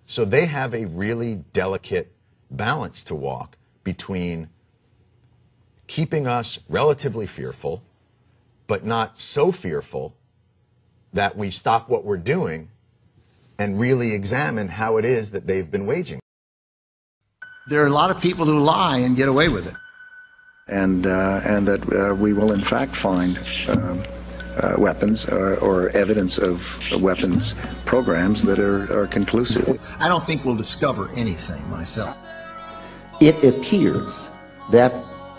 So they have a really delicate balance to walk between keeping us relatively fearful, but not so fearful that we stop what we're doing and really examine how it is that they've been waging. There are a lot of people who lie and get away with it. And that we will in fact find weapons or evidence of weapons programs that are conclusive. I don't think we'll discover anything myself. It appears that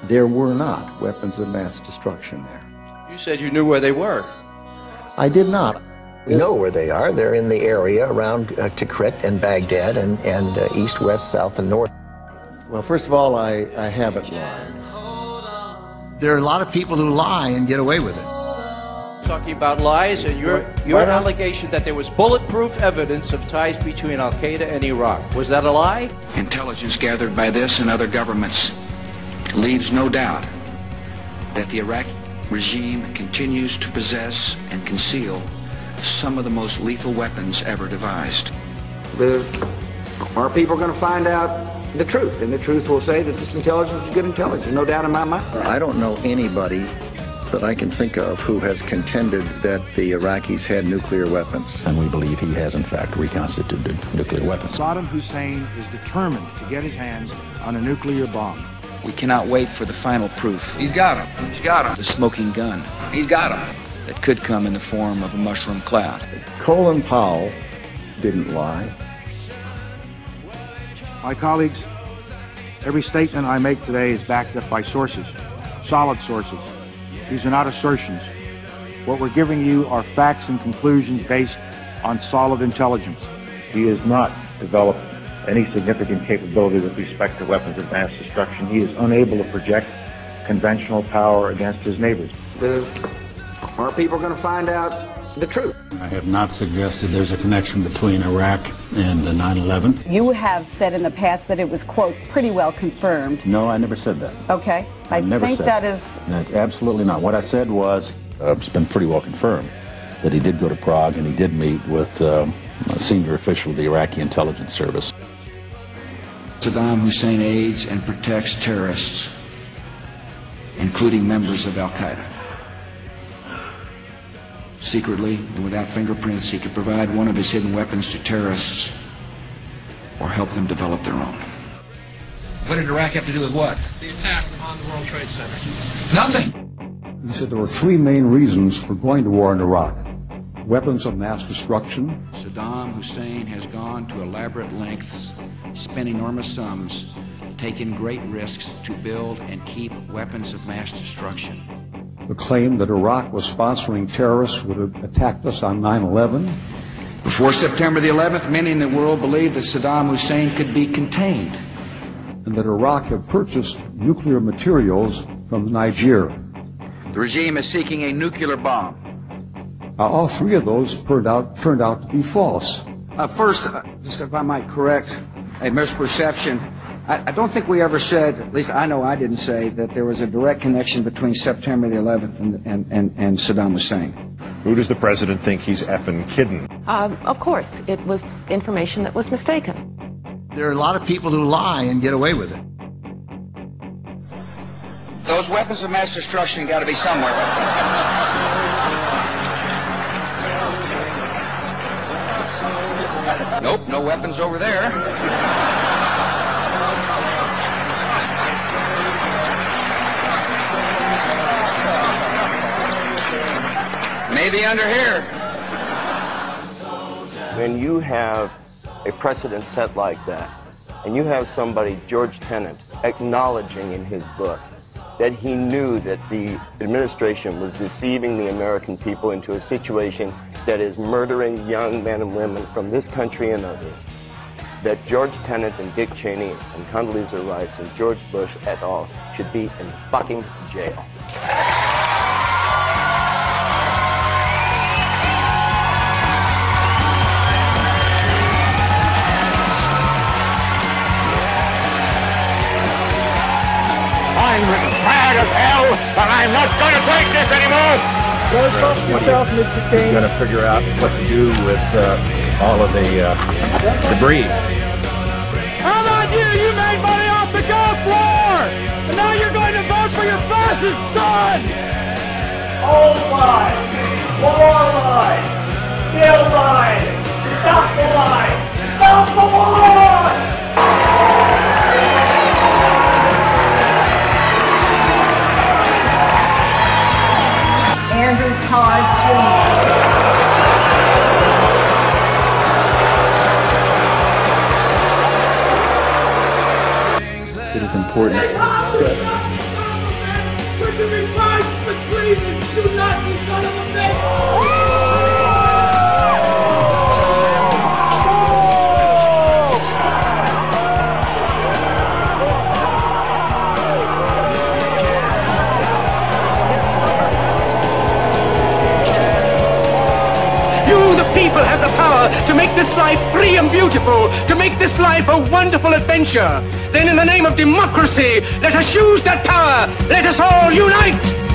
there were not weapons of mass destruction there. You said you knew where they were. I did not. We know where they are. They're in the area around Tikrit and Baghdad and east, west, south, and north. Well, first of all, I haven't lied. There are a lot of people who lie and get away with it. Talking about lies and your allegation that there was bulletproof evidence of ties between Al-Qaeda and Iraq. Was that a lie? Intelligence gathered by this and other governments leaves no doubt that the Iraqi regime continues to possess and conceal some of the most lethal weapons ever devised. Our people are going to find out the truth, and the truth will say that this intelligence is good intelligence, no doubt in my mind. I don't know anybody that I can think of who has contended that the Iraqis had nuclear weapons. And we believe he has in fact reconstituted nuclear weapons. Saddam Hussein is determined to get his hands on a nuclear bomb. We cannot wait for the final proof. He's got him. He's got him. The smoking gun. He's got him. That could come in the form of a mushroom cloud. Colin Powell didn't lie. My colleagues, every statement I make today is backed up by sources, solid sources. These are not assertions. What we're giving you are facts and conclusions based on solid intelligence. He has not developed any significant capability with respect to weapons of mass destruction. He is unable to project conventional power against his neighbors. Our people are going to find out the truth. I have not suggested there's a connection between Iraq and 9/11. You have said in the past that it was, quote, pretty well confirmed. No, I never said that. Okay. I think that is... That's absolutely not. What I said was, it's been pretty well confirmed that he did go to Prague and he did meet with a senior official of the Iraqi intelligence service. Saddam Hussein aids and protects terrorists, including members of Al-Qaeda. Secretly and without fingerprints, he could provide one of his hidden weapons to terrorists or help them develop their own. What did Iraq have to do with what? The attack on the World Trade Center. Nothing. He said there were three main reasons for going to war in Iraq. Weapons of mass destruction. Saddam Hussein has gone to elaborate lengths, spent enormous sums, taken great risks to build and keep weapons of mass destruction. The claim that Iraq was sponsoring terrorists would have attacked us on 9/11. Before September the 11th, many in the world believed that Saddam Hussein could be contained. And that Iraq had purchased nuclear materials from Nigeria. The regime is seeking a nuclear bomb. All three of those turned out to be false. First, just if I might correct a misperception, I don't think we ever said, at least I know I didn't say, that there was a direct connection between September the 11th and Saddam Hussein. Who does the president think he's effing kidding? Of course, it was information that was mistaken. There are a lot of people who lie and get away with it. Those weapons of mass destruction got to be somewhere. Nope, no weapons over there. Maybe under here. When you have a precedent set like that, and you have somebody, George Tenet, acknowledging in his book that he knew that the administration was deceiving the American people into a situation that is murdering young men and women from this country and others, that George Tenet and Dick Cheney and Condoleezza Rice and George Bush et al. Should be in fucking jail. I'm as mad as hell, but I'm not going to take this anymore! What are you going to figure out what to do with all of the debris? How about you? You made money off the Gulf War! And now you're going to vote for your fascist son! Old lies! More lies! Still lies! Stop the lies! Stop the lies! Andrew Todd Jr. It is important step. You should be tried for treason! You Nazi son of a bitch! People have the power to make this life free and beautiful, to make this life a wonderful adventure. Then in the name of democracy, let us use that power. Let us all unite.